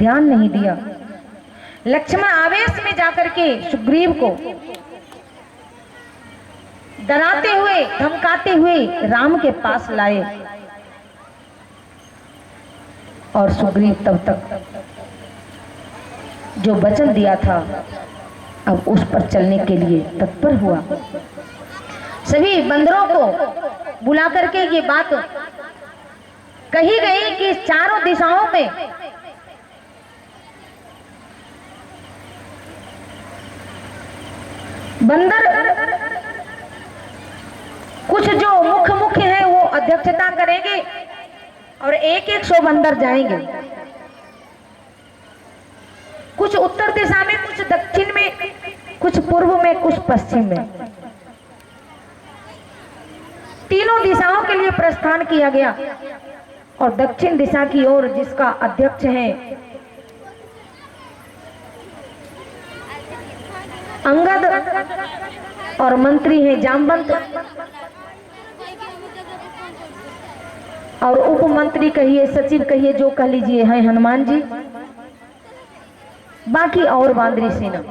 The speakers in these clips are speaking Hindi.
ध्यान नहीं दिया। लक्ष्मण आवेश में जाकर के सुग्रीव को डराते हुए धमकाते हुए राम के पास लाए और सुग्रीव तब तक जो वचन दिया था अब उस पर चलने के लिए तत्पर हुआ। सभी बंदरों को बुला करके ये बात कही गई कि चारों दिशाओं में बंदर कुछ जो मुख्य हैं वो अध्यक्षता करेंगे और एक 100 बंदर जाएंगे, कुछ उत्तर दिशा में, कुछ दक्षिण में, कुछ पूर्व में, कुछ पश्चिम में, तीनों दिशाओं के लिए प्रस्थान किया गया। और दक्षिण दिशा की ओर जिसका अध्यक्ष है अंगद और मंत्री है जामवंत और उप मंत्री कहिए, सचिव कहिए, जो कह लीजिए, हैं हनुमान जी। बाकी और बांदरी सेना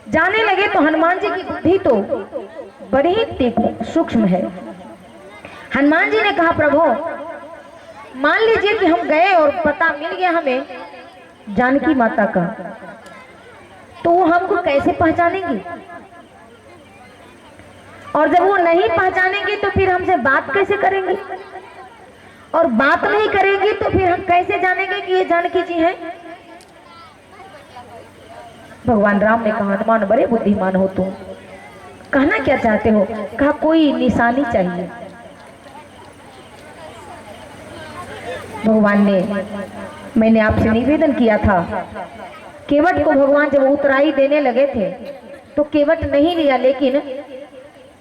जाने लगे तो हनुमान जी की बुद्धि तो बड़ी ही सूक्ष्म है। हनुमान जी ने कहा, प्रभु मान लीजिए कि हम गए और पता मिल गया हमें जानकी माता का, तो वो हमको कैसे पहचानेंगे? और जब वो नहीं पहचानेंगे तो फिर हमसे बात कैसे करेंगे? और बात नहीं करेंगे तो फिर हम कैसे जानेंगे कि ये जानकी जी हैं? भगवान राम ने कहा, हनुमान बड़े बुद्धिमान हो तुम, कहना क्या चाहते हो? कहा कोई निशानी चाहिए। भगवान ने, मैंने आपसे निवेदन किया था, केवट को भगवान जब उतराई देने लगे थे तो केवट नहीं लिया, लेकिन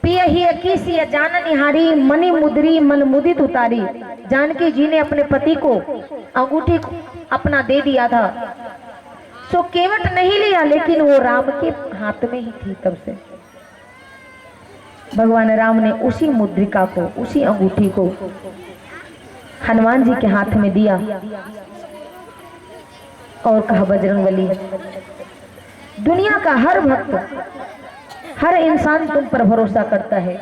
पिय ही किसी जान निहारी मणि मुद्री मन मुदित उतारी। जानकी जी ने अपने पति को अंगूठी अपना दे दिया था, सो केवट नहीं लिया, लेकिन वो राम के हाथ में ही थी। तब से भगवान राम ने उसी मुद्रिका को, उसी अंगूठी को हनुमान जी के हाथ में दिया और कहा, बजरंगबली, दुनिया का हर भक्त, हर इंसान तुम पर भरोसा करता है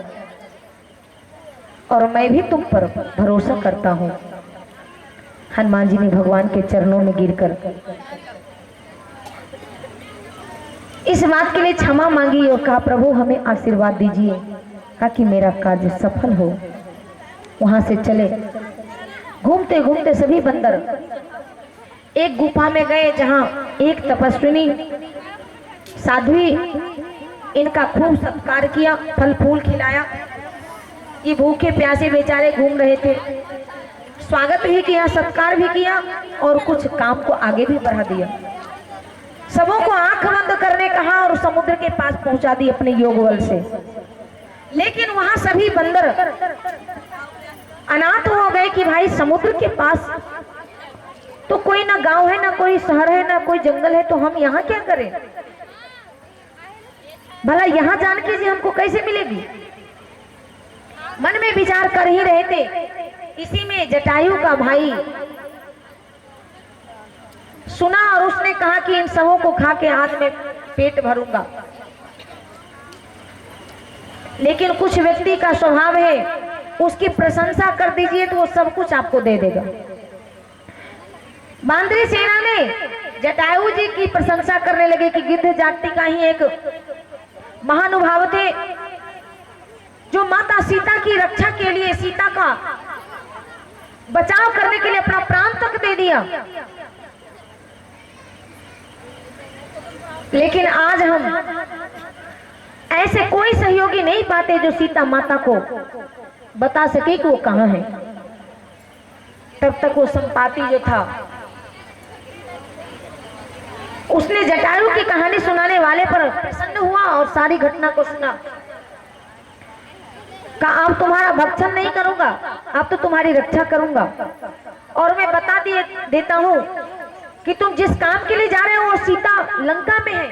और मैं भी तुम पर भरोसा करता हूं। हनुमान जी ने भगवान के चरणों में गिरकर इस बात के लिए क्षमा मांगी और कहा, प्रभु हमें आशीर्वाद दीजिए, कहा कि मेरा कार्य सफल हो। वहां से चले, घूमते घूमते सभी बंदर एक गुफा में गए जहां एक तपस्विनी साध्वी इनका खूब सत्कार किया, फल फूल खिलाया। ये भूखे प्यासे बेचारे घूम रहे थे, स्वागत भी किया, सत्कार भी किया और कुछ काम को आगे भी बढ़ा दिया। सबों को आंख बंद करने कहा और समुद्र के पास पहुंचा दी अपने योग बल से। लेकिन वहां सभी बंदर अनाथ हो गए कि भाई समुद्र के पास तो कोई ना गांव है, ना कोई शहर है, ना कोई जंगल है, तो हम यहाँ क्या करें? भला यहाँ जानकी जी हमको कैसे मिलेगी? मन में विचार कर ही रहे थे। इसी में जटायु का भाई सुना और उसने कहा कि इन सबों को खा के आज मैं पेट भरूंगा। लेकिन कुछ व्यक्ति का स्वभाव है, उसकी प्रशंसा कर दीजिए तो वो सब कुछ आपको दे देगा। बांदरी सेना में जटायु जी की प्रशंसा करने लगे कि गिद्ध जाति का ही एक महानुभाव थे, जो माता सीता की रक्षा के लिए, सीता का बचाव करने के लिए अपना प्राण तक दे दिया। लेकिन आज हम ऐसे कोई सहयोगी नहीं पाते जो सीता माता को बता सके कि वो कहां है। तब तक वो संपाति जो था उसने जटायु की कहानी सुनाने वाले पर प्रसन्न हुआ और सारी घटना को सुना। कहा, अब तुम्हारा भक्षण नहीं करूंगा, अब तो तुम्हारी रक्षा करूंगा। और मैं बता देता हूं कि तुम जिस काम के लिए जा रहे हो वो सीता लंका में है,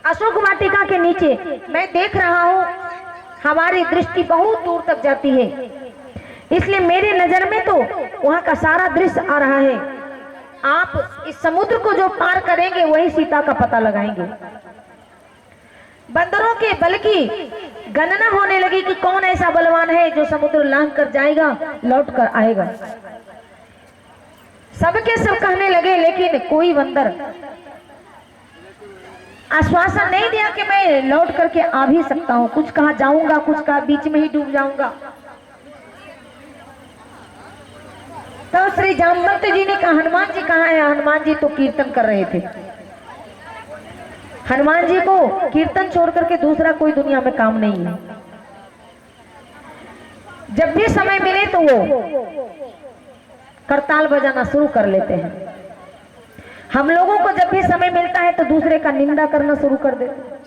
अशोक वाटिका के नीचे। मैं देख रहा हूं, हमारी दृष्टि बहुत दूर तक जाती है, इसलिए मेरे नजर में तो वहां का सारा दृश्य आ रहा है। आप इस समुद्र को जो पार करेंगे वही सीता का पता लगाएंगे। बंदरों के बल की गणना होने लगी कि कौन ऐसा बलवान है जो समुद्र लांघ कर जाएगा, लौट कर आएगा। सबके सब कहने लगे, लेकिन कोई बंदर आश्वासन नहीं दिया कि मैं लौट करके आ भी सकता हूं। कुछ कहा जाऊंगा, कुछ कहा बीच में ही डूब जाऊंगा। तो श्री जामवंत जी ने कहा, हनुमान जी कहाँ है? हनुमान जी तो कीर्तन कर रहे थे। हनुमान जी को कीर्तन छोड़ करके दूसरा कोई दुनिया में काम नहीं है। जब भी समय मिले तो वो करताल बजाना शुरू कर लेते हैं। हम लोगों को जब भी समय मिलता है तो दूसरे का निंदा करना शुरू कर देते हैं,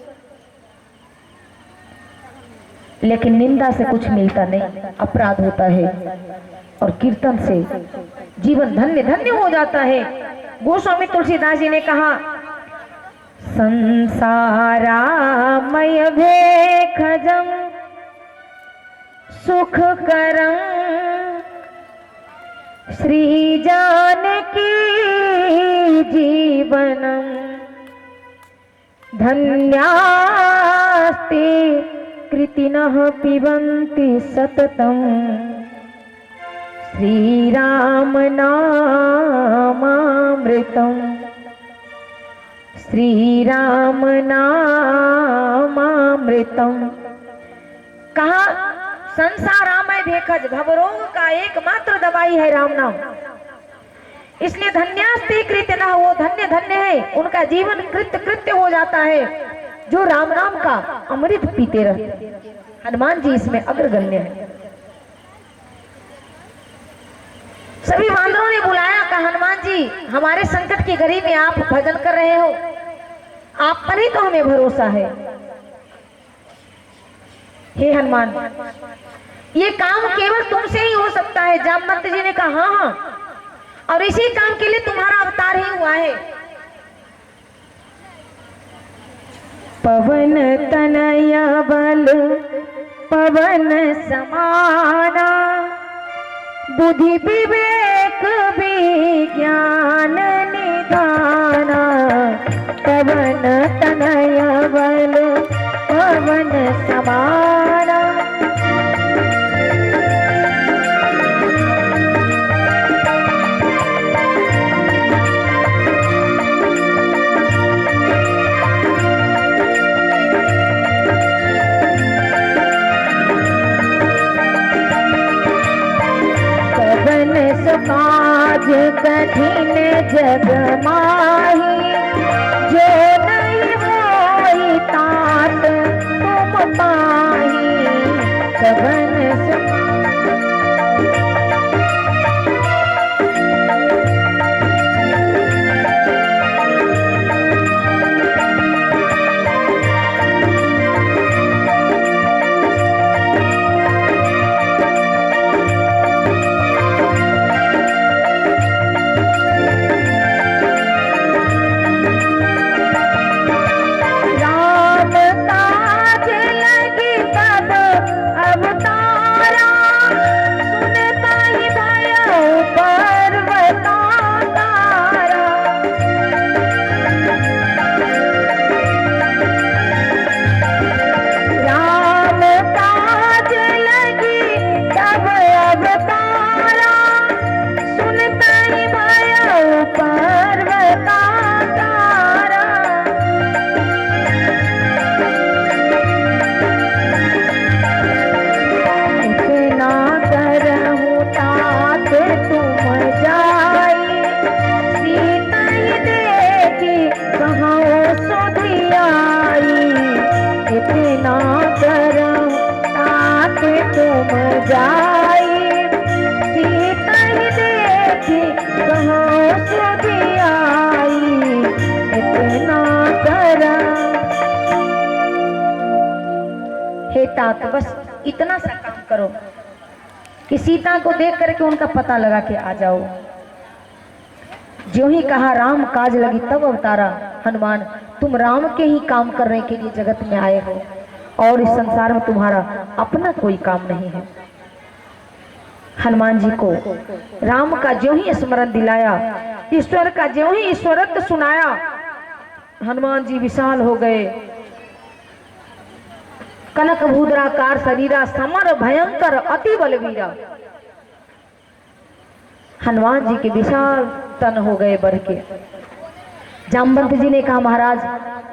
लेकिन निंदा से कुछ मिलता नहीं, अपराध होता है। और कीर्तन से जीवन धन्य धन्य हो जाता है। गोस्वामी तुलसीदास जी ने कहा, संसारामय भेखजम सुख करम श्री जानकी जीवनम धन्यास्ते कृतिनः पिबन्ति सततम श्रीराम नामामृतम श्रीराम नामामृतम। कहा संसारामय भेखज, भवरोग का एकमात्र दवाई है राम नाम। इसलिए धन्यास्ते कृतिनः, वो धन्य धन्य है, उनका जीवन कृत्य कृत्य हो जाता है जो राम नाम का अमृत पीते रहते। हनुमान जी इसमें अग्रगण्य है। सभी वानरों ने बुलाया, कहा हनुमान जी हमारे संकट की घड़ी में आप भजन कर रहे हो, आप पर ही तो हमें भरोसा है। हे हनुमान, ये काम केवल तुमसे ही हो सकता है। जामवंत जी ने कहा हाँ हाँ, और इसी काम के लिए तुम्हारा अवतार ही हुआ है। पवन तनय बल पवन समाना बुद्धि विवेक विज्ञान निधाना। पवन तनय बल पवन समाना काज कठिन जग माही जो नहीं होई तात तुम पाही। सबन तात, बस इतना सा काम करो कि सीता को देख करके उनका पता लगा के आ जाओ। जो ही कहा राम काज लगी तब अवतारा। हनुमान तुम राम के ही काम करने के लिए जगत में आए हो और इस संसार में तुम्हारा अपना कोई काम नहीं है। हनुमान जी को राम का जो ही स्मरण दिलाया ईश्वर का ज्यों ही ईश्वरत्व सुनाया, हनुमान जी विशाल हो गए। कनक भूद्राकार शरीरा, समर भयंकर अति बलवीरा। हनुमान जी के विशाल तन हो गए बढ़ के। जामवंत जी ने कहा, महाराज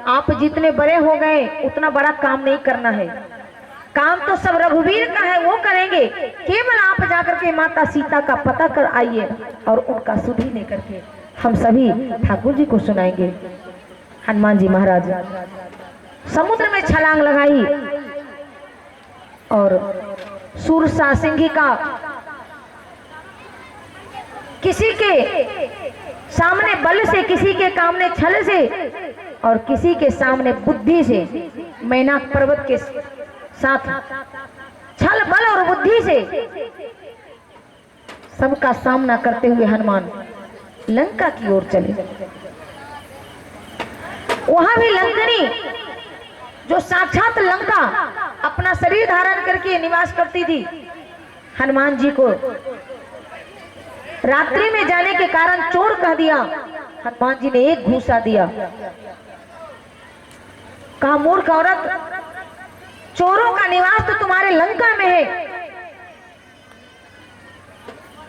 आप जितने बड़े हो गए उतना बड़ा काम नहीं करना है, काम तो सब रघुवीर का है, वो करेंगे। केवल आप जाकर के माता सीता का पता कर आइए और उनका सुधि लेकर के हम सभी ठाकुर जी को सुनाएंगे। हनुमान जी महाराज समुद्र में छलांग लगाई और सूरसा सिंह का किसी के सामने बल से, किसी के सामने छल से और किसी के सामने बुद्धि से, मैनाक पर्वत के साथ छल बल और बुद्धि से सबका सामना करते हुए हनुमान लंका की ओर चले। वहां भी लंकनी जो साक्षात लंका अपना शरीर धारण करके निवास करती थी, हनुमान जी को रात्रि में जाने के कारण चोर कह दिया। हनुमान जी ने एक घूसा दिया, कहा मूर्ख औरत, चोरों का निवास तो तुम्हारे लंका में है,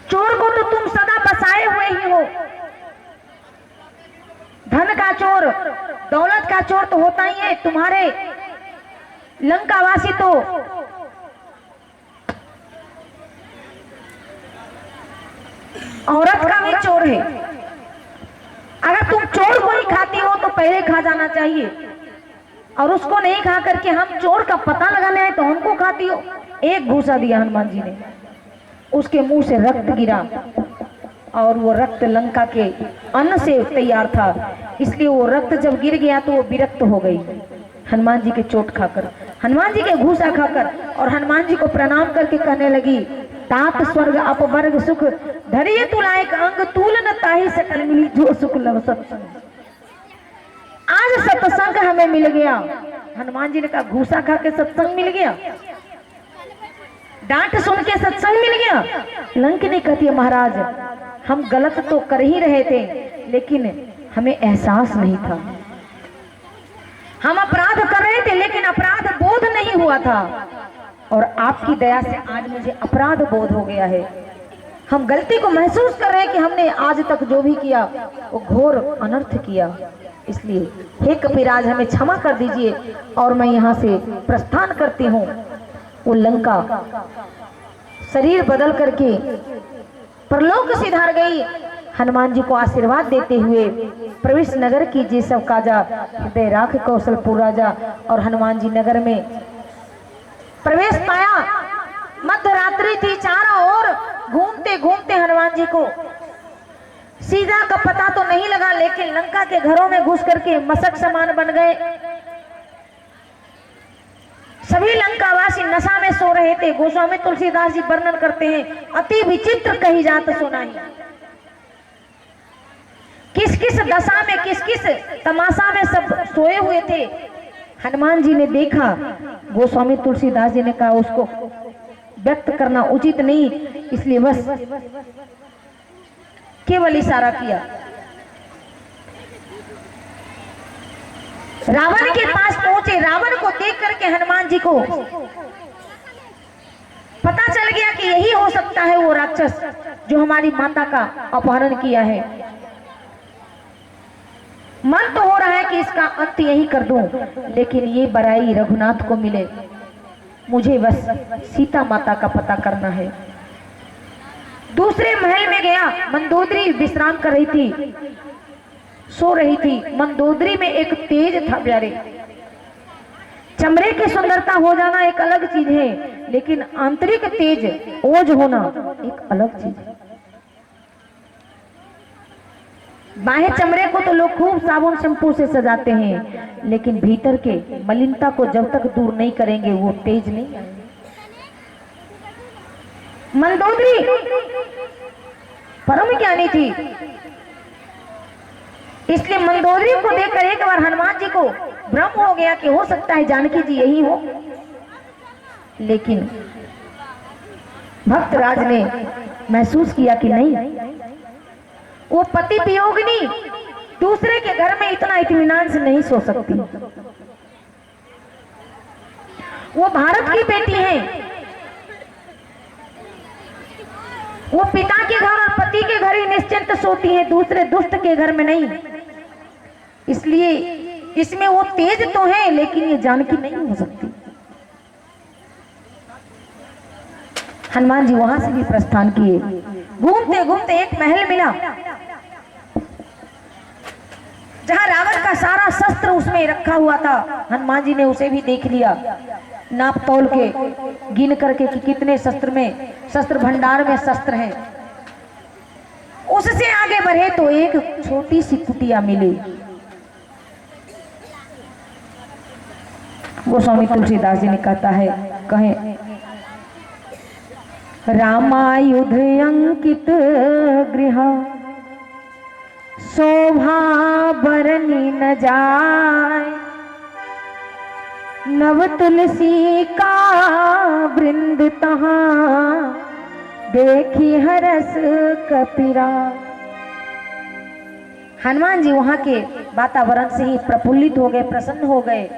चोर को तो तुम सदा बसाए हुए ही हो। धन का चोर, दौलत का चोर तो होता ही है, तुम्हारे लंकावासी तो औरत का भी चोर है। अगर तुम चोर को ही खाती हो तो पहले खा जाना चाहिए, और उसको नहीं खा करके हम चोर का पता लगाने आए तो हमको खाती हो। एक घूसा दिया हनुमान जी ने, उसके मुंह से रक्त गिरा और वो रक्त लंका के अन्न से तैयार था, इसलिए वो रक्त जब गिर गया तो वो विरक्त हो गई हनुमान जी के चोट खाकर, हनुमान जी के घूसा खाकर। और हनुमान जी को प्रणाम करके कहने लगी, तात स्वर्ग अपवर्ग सुख धरिए तुलायक अंग, तूल न ताहि सकल मिली जो सुख लव सत्संग। आज सत्संग हमें मिल गया। हनुमान जी ने कहा, घूसा खा के सत्संग मिल गया, डांट सुन के सत्संग मिल गया। लंकिनी कहती है, महाराज हम गलत तो कर ही रहे थे, लेकिन हमें एहसास नहीं था। हम अपराध कर रहे थे लेकिन अपराध बोध नहीं हुआ था, और आपकी दया से आज मुझे अपराध बोध हो गया है। हम गलती को महसूस कर रहे हैं कि हमने आज तक जो भी किया वो घोर अनर्थ किया, इसलिए हे कपिराज हमें क्षमा कर दीजिए और मैं यहाँ से प्रस्थान करती हूँ। वो लंका शरीर बदल करके परलोक सिधार गई। हनुमान जी को आशीर्वाद देते हुए प्रवेश नगर कीजिए सब काजा, हृदय राख कौशलपुर राजा। और हनुमान जी नगर में प्रवेश पाया। मध्य रात्रि थी, चारों ओर घूमते घूमते हनुमान जी को सीता का पता तो नहीं लगा, लेकिन लंका के घरों में घुस करके मशक समान बन गए। सभी लंकावासी नशा में सो रहे थे। गोस्वामी तुलसीदास जी वर्णन करते हैं, अति विचित्र कही जात सुनाई। किस किस दशा में, किस किस तमाशा में सब सोए हुए थे। हनुमान जी ने देखा। गोस्वामी तुलसीदास जी ने कहा उसको व्यक्त करना उचित नहीं, इसलिए बस केवल इशारा किया। रावण के पास पहुंचे। रावण को देख करके हनुमान जी को पता चल गया कि यही हो सकता है वो राक्षस जो हमारी माता का अपहरण किया है। मन तो हो रहा है कि इसका अंत यही कर दूं, लेकिन ये बड़ाई रघुनाथ को मिले, मुझे बस सीता माता का पता करना है। दूसरे महल में गया। मंदोदरी विश्राम कर रही थी, सो रही थी। मंदोदरी में एक तेज था प्यारे। चमड़े की सुंदरता हो जाना एक अलग चीज है, लेकिन आंतरिक तेज ओज होना एक अलग चीज है। बाह्य चमड़े को तो लोग खूब साबुन शैम्पू से सजाते हैं, लेकिन भीतर के मलिनता को जब तक दूर नहीं करेंगे वो तेज नहीं आएंगे। मंदोदरी परम ज्ञानी थी, इसलिए मंदोदरी को देखकर एक बार हनुमान जी को भ्रम हो गया कि हो सकता है जानकी जी यही हो। लेकिन भक्तराज ने महसूस किया कि नहीं, वो पति वियोगिनी दूसरे के घर में इतना इत्मीनान से नहीं सो सकती। वो भारत की बेटी है, वो पिता के घर और पति के घर ही निश्चिंत सोती है, दूसरे दुष्ट के घर में नहीं। इसलिए इसमें वो तेज तो है लेकिन ये जानकी नहीं हो सकती। हनुमान जी वहां से भी प्रस्थान किए। घूमते घूमते एक महल मिला जहां रावण का सारा शस्त्र उसमें रखा हुआ था। हनुमान जी ने उसे भी देख लिया, नाप तोल के गिन करके कि कितने शस्त्र भंडार में शस्त्र हैं। उससे आगे बढ़े तो एक छोटी सी कुटिया मिली। गोस्वामी तुलसीदास जी ने कहता है, कहें रामायुध अंकित गृह शोभा बरनी न जाय, नव तुलसी का वृंद तहाँ देखी हरस कपिरा। हनुमान जी वहां के वातावरण से ही प्रफुल्लित हो गए, प्रसन्न हो गए,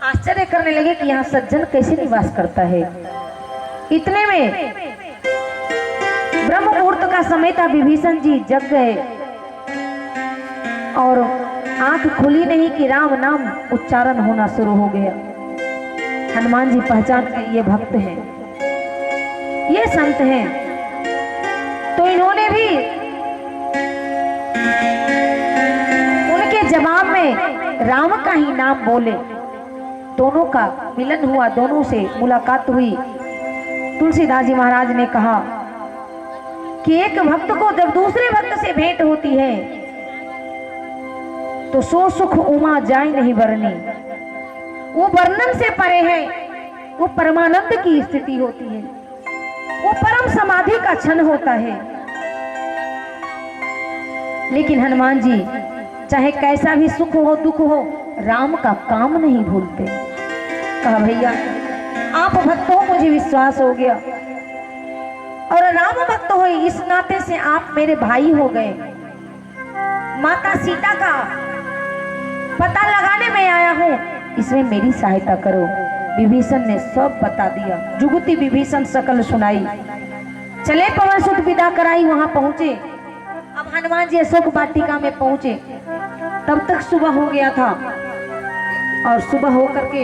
आश्चर्य करने लगे कि यहाँ सज्जन कैसे निवास करता है। इतने में ब्रह्म मुहूर्त का समय था, विभीषण जी जग गए और आंख खुली नहीं कि राम नाम उच्चारण होना शुरू हो गया। हनुमान जी पहचान गए ये भक्त हैं, ये संत हैं। तो इन्होंने भी उनके जवाब में राम का ही नाम बोले। दोनों का मिलन हुआ, दोनों से मुलाकात हुई। तुलसीदास जी महाराज ने कहा कि एक भक्त को जब दूसरे भक्त से भेंट होती है तो सो सुख उमा जाए नहीं वर्णी। वो वर्णन से परे है, वो परमानंद की स्थिति होती है, वो परम समाधि का क्षण होता है। लेकिन हनुमान जी चाहे कैसा भी सुख हो दुख हो, राम का काम नहीं भूलते। कहा भैया आप भक्त हो, मुझे विश्वास हो गया, और राम भक्त हो इस नाते से आप मेरे भाई हो गए। माता सीता का पता लगाने में आया हूँ, इसमें मेरी सहायता करो। विभीषण ने सब बता दिया। जुगुति विभीषण सकल सुनाई, चले पवन सुत विदा कराई। वहां पहुंचे, अब हनुमान जी अशोक वाटिका में पहुंचे, तब तक सुबह हो गया था। और सुबह होकर के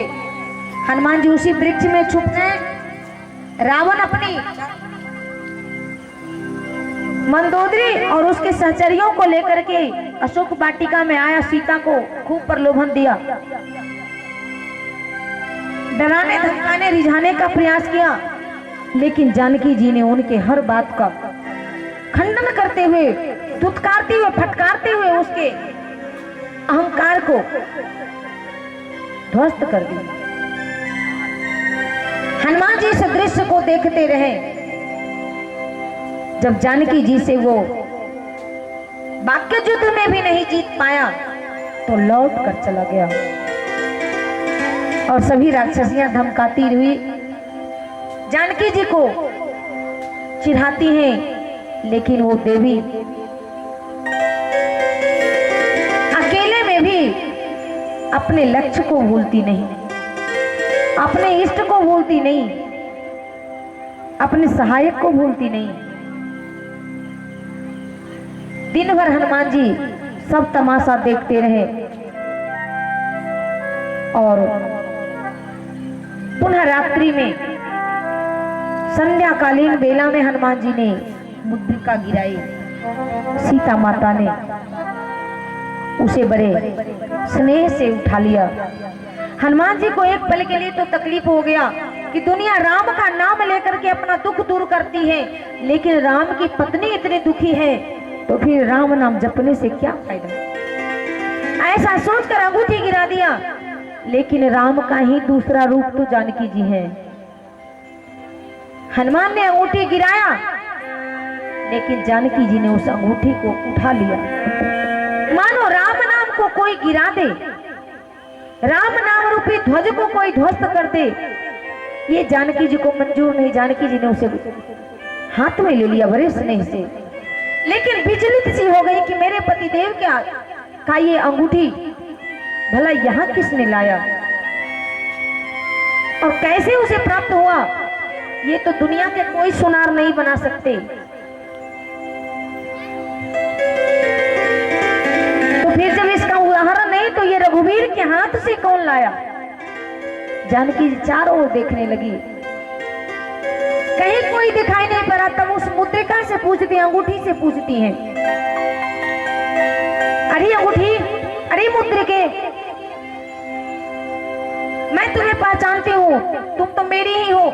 हनुमान जी उसी वृक्ष में छुप गए। रावण अपनी मंदोदरी और उसके सहचरियों को लेकर के अशोक वाटिका में आया, सीता को खूब प्रलोभन दिया, डराने धमकाने रिझाने का प्रयास किया। लेकिन जानकी जी ने उनके हर बात का खंडन करते हुए, धुतकारते हुए, फटकारते हुए उसके अहंकार को ध्वस्त कर दिया। हनुमान जी इस दृश्य को देखते रहे। जब जानकी जी से वो वाक्य युद्ध में भी नहीं जीत पाया तो लौट कर चला गया। और सभी राक्षसियां धमकाती हुई जानकी जी को चिढ़ाती हैं, लेकिन वो देवी अकेले में भी अपने लक्ष्य को भूलती नहीं, अपने इष्ट को भूलती नहीं, अपने सहायक को भूलती नहीं। दिन भर हनुमान जी सब तमाशा देखते रहे और पुनः रात्रि में संध्याकालीन बेला में हनुमान जी ने मुद्रिका गिराई। सीता माता ने उसे बड़े स्नेह से उठा लिया। हनुमान जी को एक पल के लिए तो तकलीफ हो गया कि दुनिया राम का नाम लेकर के अपना दुख दूर करती है, लेकिन राम की पत्नी इतनी दुखी है तो फिर राम नाम जपने से क्या फायदा। ऐसा सोचकर अंगूठी गिरा दिया। लेकिन राम का ही दूसरा रूप तो जानकी जी है। हनुमान ने अंगूठी गिराया, लेकिन जानकी जी ने उस अंगूठी को उठा लिया। मानो राम नाम को कोई गिरा दे, राम नाम रूपी ध्वज को कोई ध्वस्त कर दे, ये जानकी जी को मंजूर नहीं। जानकी जी ने उसे हाथ में ले लिया बड़े स्नेह से। लेकिन विचलित सी हो गई कि मेरे पतिदेव का ये अंगूठी भला यहाँ किसने लाया और कैसे उसे प्राप्त हुआ, ये तो दुनिया के कोई सुनार नहीं बना सकते। तो फिर जब इसका उदाहरण नहीं तो ये रघुवीर के हाथ से कौन लाया। जानकी चारों ओर देखने लगी, कहीं कोई दिखाई नहीं पड़ा। तब उस मुद्रिका से पूछती, अंगूठी से पूछती हैं, अरे अंगूठी, अरे मुद्रिके, मैं तुम्हें पहचानती हूँ, तुम तो मेरी ही हो,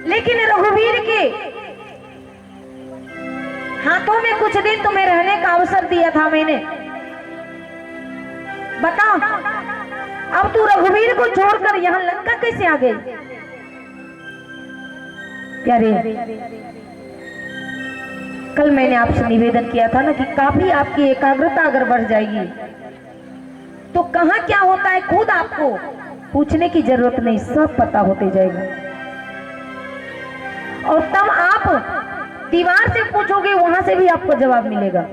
लेकिन रघुवीर के हाथों में कुछ दिन तुम्हें रहने का अवसर दिया था मैंने। बता, अब तू रघुवीर को छोड़कर यहाँ लंका कैसे आ गई। प्यारे, कल मैंने आपसे निवेदन किया था ना कि काफी आपकी एकाग्रता अगर बढ़ जाएगी तो कहाँ क्या होता है खुद आपको पूछने की जरूरत नहीं, सब पता होते जाएगा। और तब आप दीवार से पूछोगे, वहां से भी आपको जवाब मिलेगा।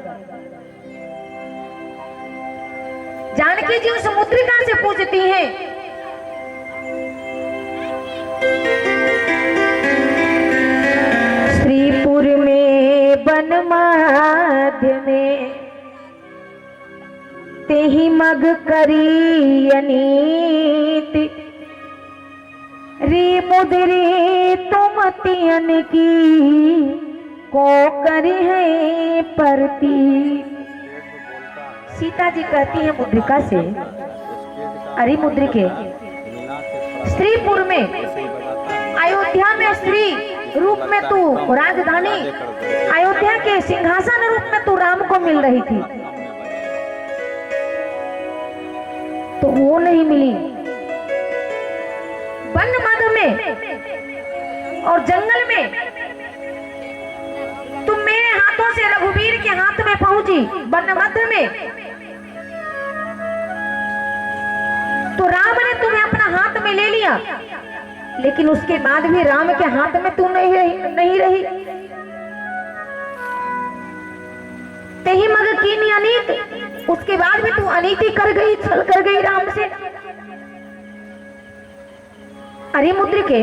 जानकी जी उस मुद्रिका से पूछती हैं, श्रीपुर में बनमाध्य में तेहि मग करी अनीति, री मुद्री तुम तियन की को करी है परती। सीता जी कहती है मुद्रिका से, अरे मुद्रिके, स्त्रीपुर में, अयोध्या में स्त्री रूप में तू राजधानी, अयोध्या के सिंहासन रूप में तू राम को मिल रही थी, तो वो नहीं मिली। वन मध्य में और जंगल में तुम मेरे हाथों से रघुवीर के हाथ में पहुंची, वन मध्य में, तो राम ने तुम्हें अपना हाथ में ले लिया, लेकिन उसके बाद भी राम के हाथ में तू नहीं रही। तेहि मग कीनी अनीत, उसके बाद भी तू अनीति कर गई, छल कर गई राम से। अरे मुद्रिके,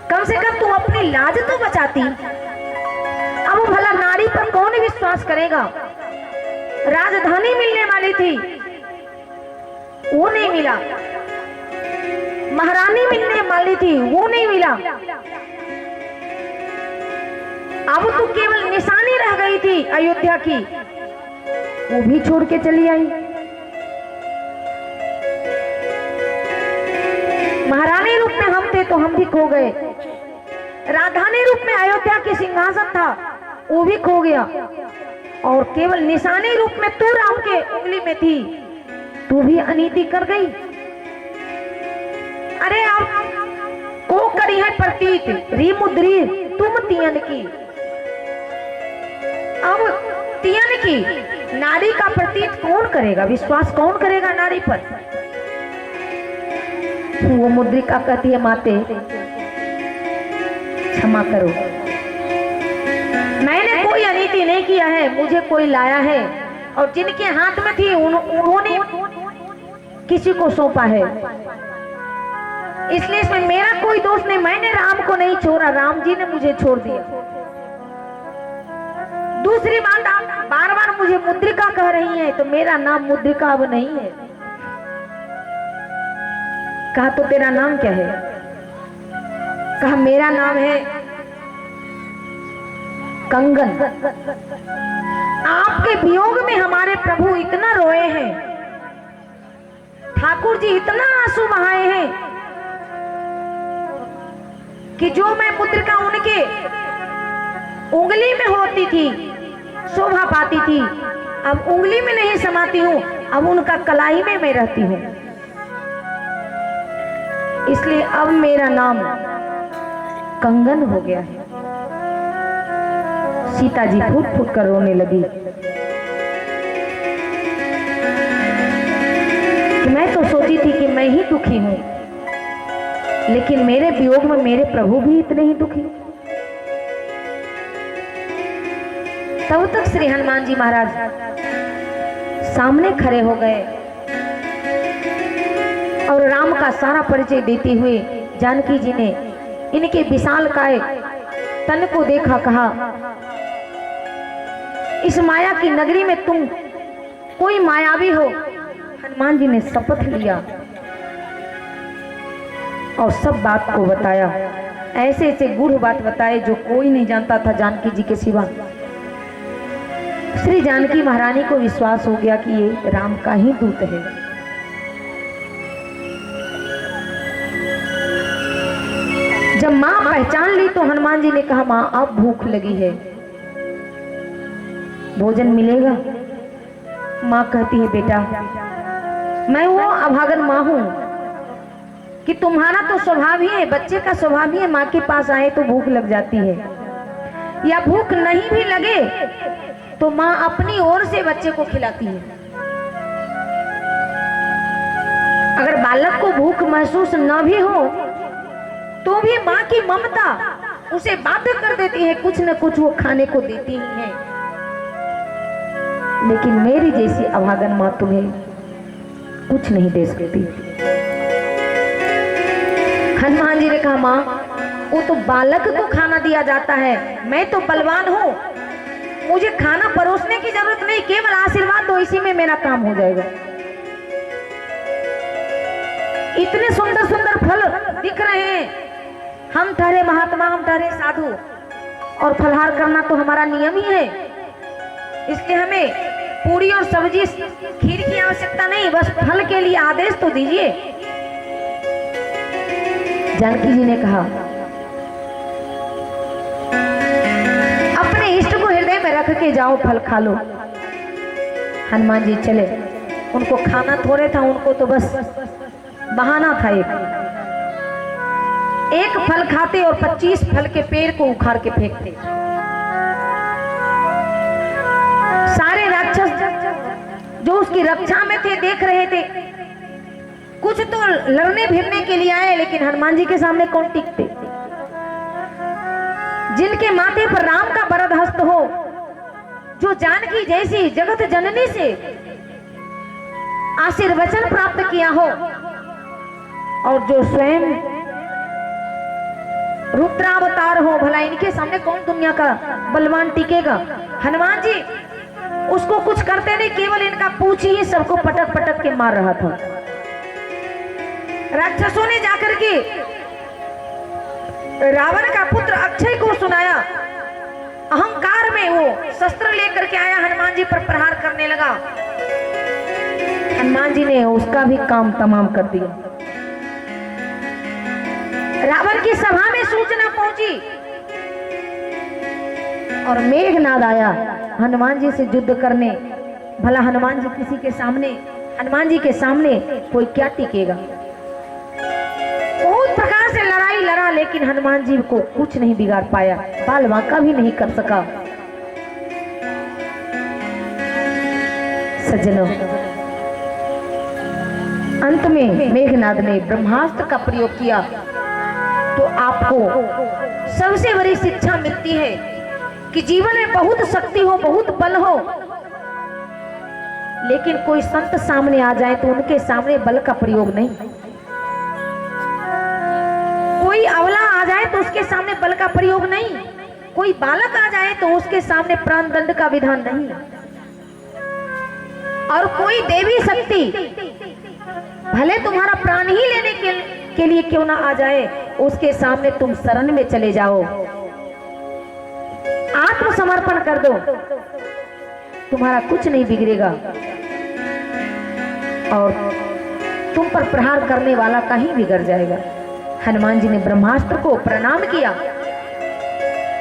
कम से कम तू अपनी लाज तो बचाती। अब भला नारी पर कौन विश्वास करेगा। राजधानी मिलने वाली थी, वो नहीं मिला। महारानी मिलने वाली थी, वो नहीं मिला। अब तो केवल निशानी रह गई थी अयोध्या की, वो भी छोड़ के चली आई। महारानी रूप में हम थे तो हम भी खो गए, राजधानी रूप में अयोध्या की सिंहासन था, वो भी खो गया, और केवल निशानी रूप में तू राम के उंगली में थी, तू भी अनीति कर गई। अरे आप को करी है प्रतीत, री मुद्री तुम तियन की। अब तियन की नारी का प्रतीत कौन करेगा, विश्वास कौन करेगा नारी पर। वो मुद्रिका कहती है, माते क्षमा करो, मैंने कोई अनीति नहीं किया है, मुझे कोई लाया है, और जिनके हाथ में थी उन्होंने किसी को सौंपा है, इसलिए इसमें मेरा कोई दोष नहीं। मैंने राम को नहीं छोड़ा, राम जी ने मुझे छोड़ दिया। दूसरी बात, आप बार बार मुझे मुद्रिका कह रही हैं, तो मेरा नाम मुद्रिका अब नहीं है। कहा तो तेरा नाम क्या है। कहा मेरा नाम है कंगन। आपके वियोग में हमारे प्रभु इतना रोए हैं, ठाकुर जी इतना आंसू बहाए हैं कि जो मैं मुद्रिका उनके उंगली में होती थी शोभा पाती थी, अब उंगली में नहीं समाती हूँ, अब उनका कलाई में मैं रहती हूँ। इसलिए अब मेरा नाम कंगन हो गया है। सीता जी फूट फूट कर रोने लगी कि मैं तो सोची थी कि मैं ही दुखी हूं, लेकिन मेरे वियोग में मेरे प्रभु भी इतने ही दुखी। तब तक श्री हनुमान जी महाराज सामने खड़े हो गए और राम का सारा परिचय देते हुए जानकी जी ने इनके विशालकाय तन को देखा, कहा इस माया की नगरी में तुम कोई मायावी हो। हनुमान जी ने शपथ लिया और सब बात को बताया, ऐसे ऐसे गूढ़ बात बताए जो कोई नहीं जानता था जानकी जी के सिवा। श्री जानकी महारानी को विश्वास हो गया कि ये राम का ही दूत है। जब माँ पहचान ली तो हनुमान जी ने कहा, माँ अब भूख लगी है, भोजन मिलेगा? माँ कहती है, बेटा मैं वो अभागन माँ हूं कि तुम्हारा तो स्वभाव ही है, बच्चे का स्वभाव ही है, माँ के पास आए तो भूख लग जाती है, या भूख नहीं भी लगे तो माँ अपनी ओर से बच्चे को खिलाती है। अगर बालक को भूख महसूस न भी हो तो भी माँ की ममता उसे बाध्य कर देती है, कुछ न कुछ वो खाने को देती ही है। लेकिन मेरी जैसी अभागन माँ तुम्हें कुछ नहीं दे सकती। हनुमान जी ने कहा, माँ वो तो बालक को खाना दिया जाता है, मैं तो बलवान हूँ, मुझे खाना परोसने की जरूरत नहीं, केवल आशीर्वाद दो, इसी में मेरा काम हो जाएगा। इतने सुंदर सुंदर फल दिख रहे हैं, हम ठहरे महात्मा, हम ठहरे साधु, और फलहार करना तो हमारा नियम ही है, इसलिए हमें पूरी और सब्जी खीर की आवश्यकता नहीं, बस फल के लिए आदेश तो दीजिए। जानकी जी ने कहा, अपने इष्ट को हृदय में रख के जाओ, फल खा लो। हनुमान जी चले, उनको खाना थोड़े था, उनको तो बस बहाना था। एक फल खाते और 25 फल के पेड़ को उखाड़ के फेंकते। सारे राक्षस जो उसकी रक्षा में थे देख रहे थे, कुछ तो लड़ने भिड़ने के लिए आए, लेकिन हनुमान जी के सामने कौन टिकते। जिनके माथे पर राम का वरद हस्त हो, जो जानकी जैसी जगत जननी से आशीर्वचन प्राप्त किया हो, और जो स्वयं रुद्रावतार हो, भला इनके सामने कौन दुनिया का बलवान टिकेगा। हनुमान जी उसको कुछ करते नहीं, केवल इनका पूछ ही सबको पटक पटक के मार रहा था। राक्षसों ने जाकर के रावण का पुत्र अक्षय को सुनाया, अहंकार में वो शस्त्र लेकर के आया, हनुमान जी पर प्रहार करने लगा। हनुमान जी ने उसका भी काम तमाम कर दिया। रावण की सभा में सूचना पहुंची और मेघनाद आया हनुमान जी से युद्ध करने। भला हनुमान जी किसी के सामने, हनुमान जी के सामने कोई क्या टिकेगा। बहुत प्रकार से लड़ाई लड़ा, लेकिन हनुमान जी को कुछ नहीं बिगाड़ पाया, बाल बांका भी नहीं कर सका। सज्जनों, अंत में मेघनाद ने ब्रह्मास्त्र का प्रयोग किया। तो आपको सबसे बड़ी शिक्षा मिलती है कि जीवन में बहुत शक्ति हो, बहुत बल हो, लेकिन कोई संत सामने आ जाए तो उनके सामने बल का प्रयोग नहीं। कोई अवला आ जाए तो उसके सामने बल का प्रयोग नहीं। कोई बालक आ जाए तो उसके सामने प्राण दंड का विधान नहीं। और कोई देवी शक्ति भले तुम्हारा प्राण ही लेने के लिए क्यों ना आ जाए, उसके सामने तुम शरण में चले जाओ, आत्मसमर्पण कर दो, तुम्हारा कुछ नहीं बिगड़ेगा और तुम पर प्रहार करने वाला कहीं बिगड़ जाएगा। हनुमान जी ने ब्रह्मास्त्र को प्रणाम किया।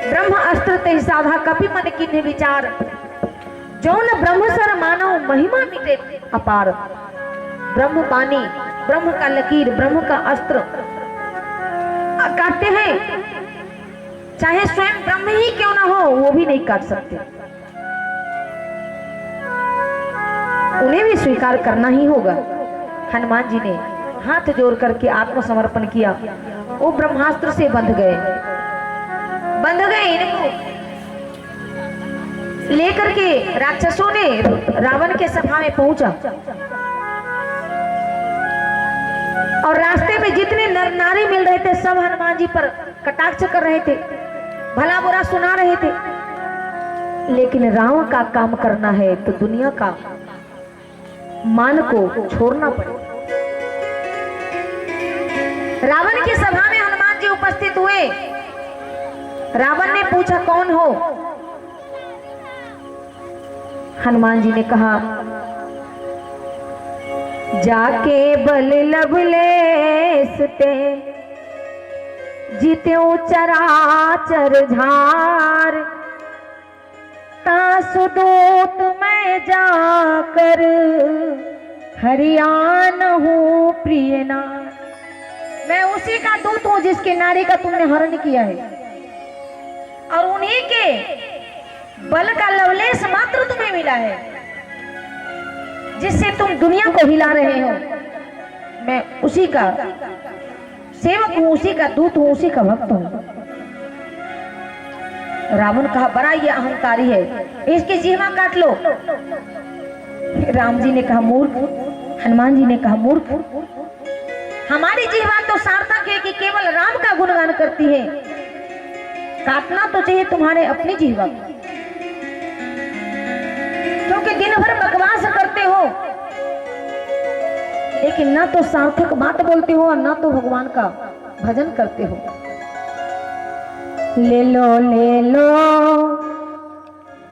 ब्रह्म अस्त्र ते साधा कपि मन किन्हे विचार, जौन ब्रह्मसर मानव महिमा मिटे अपार। ब्रह्म बानी, ब्रह्म का लकीर, ब्रह्म का अस्त्र काटते हैं, चाहे स्वयं ब्रह्म ही क्यों ना हो, वो भी नहीं काट सकते, उन्हें भी स्वीकार करना ही होगा। हनुमान जी ने हाथ जोड़ करके आत्मसमर्पण किया। वो ब्रह्मास्त्र से बंध गए इनको। लेकर के राक्षसों ने रावण के सभा में पहुंचा और रास्ते में जितने नर नारी मिल रहे थे सब हनुमान जी पर कटाक्ष कर रहे थे, भला बुरा सुना रहे थे। लेकिन रावण का काम करना है तो दुनिया का मान को छोड़ना पड़े। रावण की सभा में हनुमान जी उपस्थित हुए। रावण ने पूछा कौन हो? हनुमान जी ने कहा जाके बल लवलेस ते जित्यो चराचर झार तासुदूत मैं जाकर हरियाण हूँ प्रिय नार। मैं उसी का दूत हूँ जिसके नारी का तुमने हरण किया है और उन्हीं के बल का लवलेश मात्र तुम्हें मिला है जिससे तुम दुनिया को हिला रहे हो। मैं उसी का सेवक हूँ, उसी का दूत हूँ, उसी का भक्त हूँ। रावण कहा बड़ा ये अहंकारी है, इसकी जीवा काट लो। राम जी ने कहा मूर्ख, हनुमान जी ने कहा मूर्ख, हमारी जीवा तो सार्थक है कि केवल राम का गुणगान करती है, काटना तो चाहिए तुम्हारे अपनी जीवा को, क्योंकि दिन भर बकवास करते हो लेकिन ना तो सार्थक बात बोलते हो और ना तो भगवान का भजन करते हो। ले लो